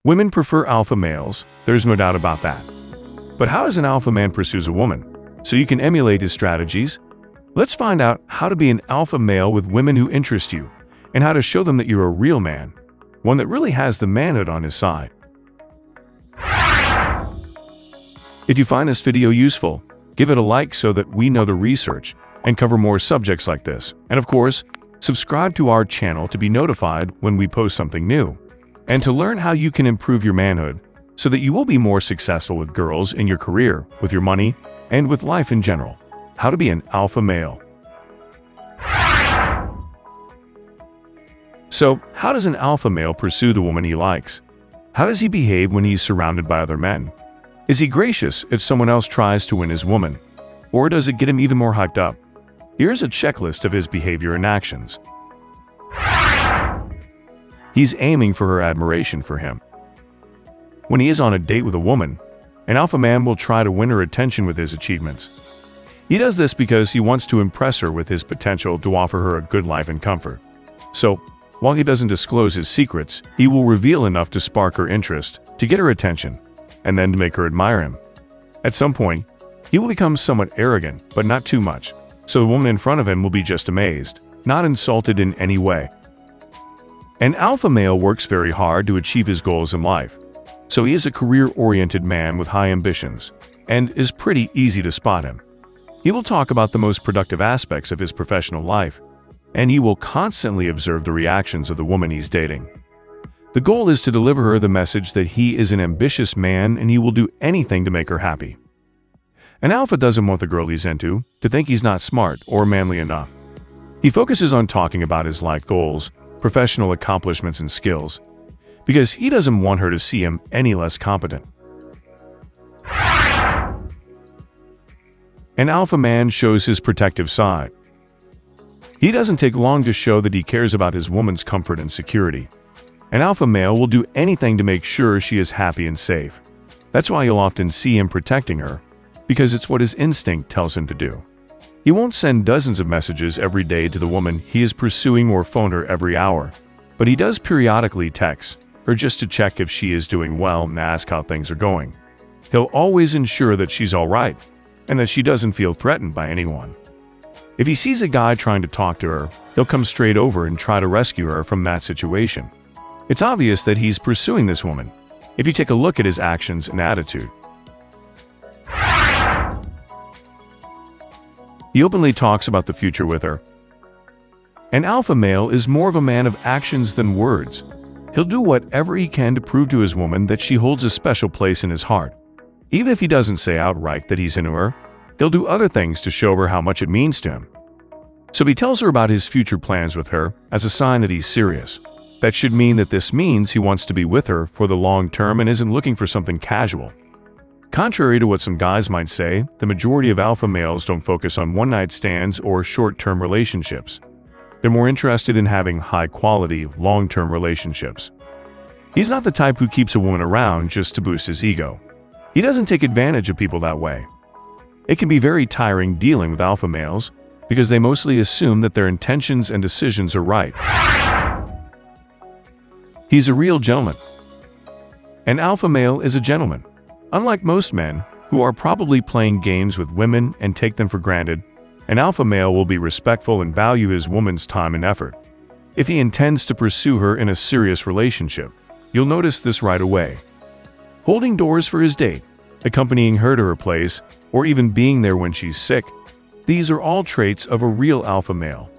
Women prefer alpha males, there's no doubt about that. But how does an alpha man pursue a woman? So you can emulate his strategies? Let's find out how to be an alpha male with women who interest you, and how to show them that you're a real man, one that really has the manhood on his side. If you find this video useful, give it a like so that we know the research and cover more subjects like this. And of course, subscribe to our channel to be notified when we post something new, and to learn how you can improve your manhood so that you will be more successful with girls in your career, with your money, and with life in general. How to be an alpha male. So, how does an alpha male pursue the woman he likes? How does he behave when he's surrounded by other men? Is he gracious if someone else tries to win his woman? Or does it get him even more hyped up? Here's a checklist of his behavior and actions. He's aiming for her admiration for him. When he is on a date with a woman, an alpha man will try to win her attention with his achievements. He does this because he wants to impress her with his potential to offer her a good life and comfort. So, while he doesn't disclose his secrets, he will reveal enough to spark her interest, to get her attention, and then to make her admire him. At some point, he will become somewhat arrogant, but not too much, so the woman in front of him will be just amazed, not insulted in any way. An alpha male works very hard to achieve his goals in life, so he is a career-oriented man with high ambitions, and is pretty easy to spot him. He will talk about the most productive aspects of his professional life, and he will constantly observe the reactions of the woman he's dating. The goal is to deliver her the message that he is an ambitious man and he will do anything to make her happy. An alpha doesn't want the girl he's into to think he's not smart or manly enough. He focuses on talking about his life goals, professional accomplishments and skills, because he doesn't want her to see him any less competent. An alpha man shows his protective side. He doesn't take long to show that he cares about his woman's comfort and security. An alpha male will do anything to make sure she is happy and safe. That's why you'll often see him protecting her, because it's what his instinct tells him to do. He won't send dozens of messages every day to the woman he is pursuing or phone her every hour, but he does periodically text her just to check if she is doing well and ask how things are going. He'll always ensure that she's all right, and that she doesn't feel threatened by anyone. If he sees a guy trying to talk to her, he'll come straight over and try to rescue her from that situation. It's obvious that he's pursuing this woman, if you take a look at his actions and attitude. He openly talks about the future with her. An alpha male is more of a man of actions than words. He'll do whatever he can to prove to his woman that she holds a special place in his heart. Even if he doesn't say outright that he's into her, he'll do other things to show her how much it means to him. So he tells her about his future plans with her as a sign that he's serious. That should mean that this means he wants to be with her for the long term and isn't looking for something casual. Contrary to what some guys might say, the majority of alpha males don't focus on one-night stands or short-term relationships. They're more interested in having high-quality, long-term relationships. He's not the type who keeps a woman around just to boost his ego. He doesn't take advantage of people that way. It can be very tiring dealing with alpha males because they mostly assume that their intentions and decisions are right. He's a real gentleman. An alpha male is a gentleman. Unlike most men, who are probably playing games with women and take them for granted, an alpha male will be respectful and value his woman's time and effort. If he intends to pursue her in a serious relationship, you'll notice this right away. Holding doors for his date, accompanying her to her place, or even being there when she's sick, these are all traits of a real alpha male.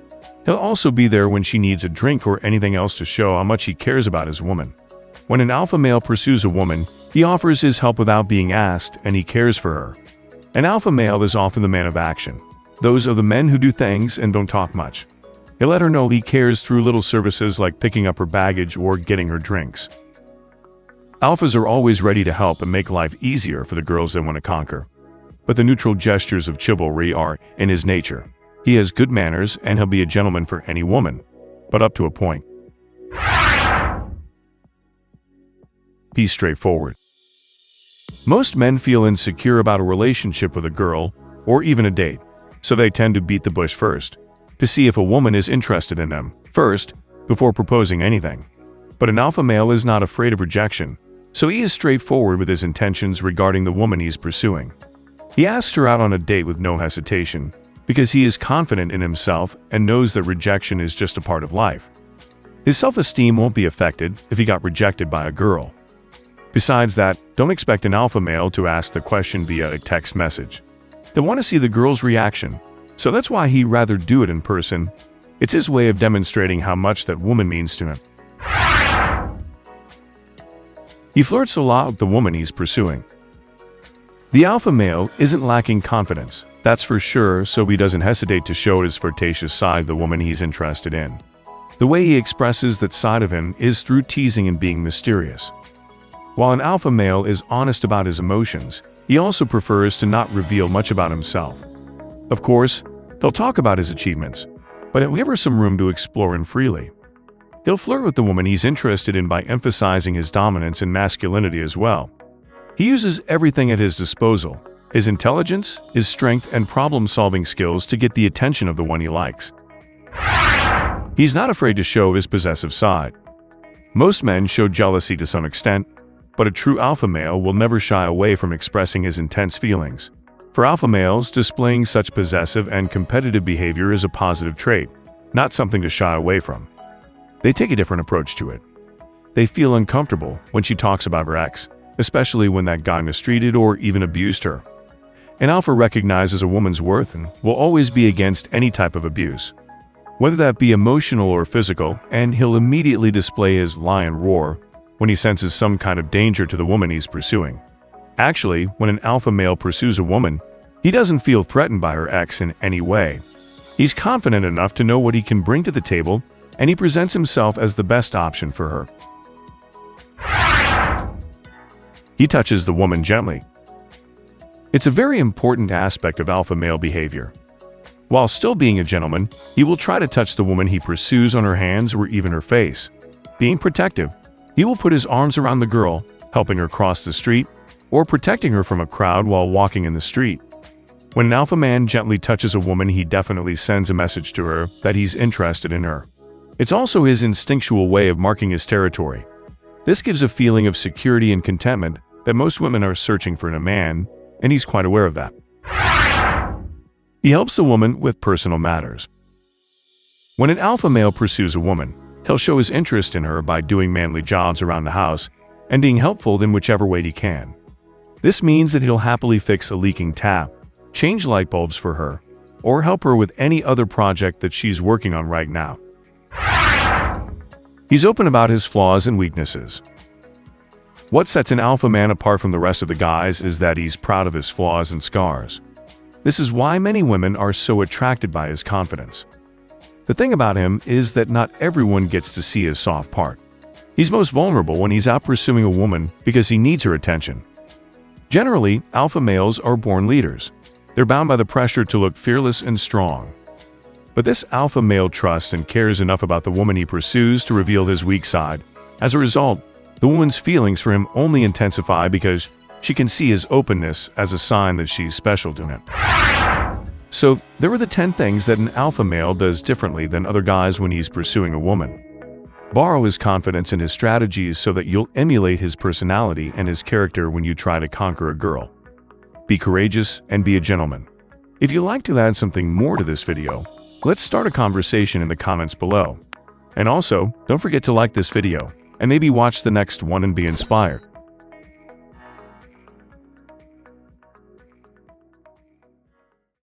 He'll also be there when she needs a drink or anything else to show how much he cares about his woman. When an alpha male pursues a woman, he offers his help without being asked, and he cares for her. An alpha male is often the man of action. Those are the men who do things and don't talk much. He'll let her know he cares through little services like picking up her baggage or getting her drinks. Alphas are always ready to help and make life easier for the girls they want to conquer. But the neutral gestures of chivalry are in his nature. He has good manners and he'll be a gentleman for any woman, but up to a point. He's straightforward. Most men feel insecure about a relationship with a girl, or even a date, so they tend to beat the bush first, to see if a woman is interested in them first, before proposing anything. But an alpha male is not afraid of rejection. so he is straightforward with his intentions regarding the woman he's pursuing. He asks her out on a date with no hesitation, because he is confident in himself and knows that rejection is just a part of life. His self-esteem won't be affected if he got rejected by a girl. Besides that, don't expect an alpha male to ask the question via a text message. They want to see the girl's reaction, so that's why he'd rather do it in person. It's his way of demonstrating how much that woman means to him. He flirts a lot with the woman he's pursuing. The alpha male isn't lacking confidence, that's for sure, so he doesn't hesitate to show his flirtatious side to the woman he's interested in. The way he expresses that side of him is through teasing and being mysterious. While an alpha male is honest about his emotions, he also prefers to not reveal much about himself. Of course, he'll talk about his achievements, but he'll give her some room to explore him freely. He'll flirt with the woman he's interested in by emphasizing his dominance and masculinity as well. He uses everything at his disposal, his intelligence, his strength, and problem-solving skills to get the attention of the one he likes. He's not afraid to show his possessive side. Most men show jealousy to some extent, but a true alpha male will never shy away from expressing his intense feelings. For alpha males, displaying such possessive and competitive behavior is a positive trait, not something to shy away from. They take a different approach to it. They feel uncomfortable when she talks about her ex, especially when that guy mistreated or even abused her. An alpha recognizes a woman's worth and will always be against any type of abuse, whether that be emotional or physical, and he'll immediately display his lion roar when he senses some kind of danger to the woman he's pursuing. Actually, when an alpha male pursues a woman, he doesn't feel threatened by her ex in any way. He's confident enough to know what he can bring to the table, and he presents himself as the best option for her. He touches the woman gently. It's a very important aspect of alpha male behavior. While still being a gentleman, he will try to touch the woman he pursues on her hands or even her face. Being protective, he will put his arms around the girl, helping her cross the street, or protecting her from a crowd while walking in the street. When an alpha man gently touches a woman, he definitely sends a message to her that he's interested in her. It's also his instinctual way of marking his territory. This gives a feeling of security and contentment that most women are searching for in a man, and he's quite aware of that. He helps the woman with personal matters. When an alpha male pursues a woman, he'll show his interest in her by doing manly jobs around the house and being helpful in whichever way he can. This means that he'll happily fix a leaking tap, change light bulbs for her, or help her with any other project that she's working on right now. He's open about his flaws and weaknesses. What sets an alpha man apart from the rest of the guys is that he's proud of his flaws and scars. This is why many women are so attracted by his confidence. The thing about him is that not everyone gets to see his soft part. He's most vulnerable when he's out pursuing a woman because he needs her attention. Generally, alpha males are born leaders. They're bound by the pressure to look fearless and strong. But this alpha male trusts and cares enough about the woman he pursues to reveal his weak side. As a result, the woman's feelings for him only intensify because she can see his openness as a sign that she's special to him. So, there are the 10 things that an alpha male does differently than other guys when he's pursuing a woman. Borrow his confidence and his strategies so that you'll emulate his personality and his character when you try to conquer a girl. Be courageous and be a gentleman. If you'd like to add something more to this video, let's start a conversation in the comments below. And also, don't forget to like this video, and maybe watch the next one and be inspired.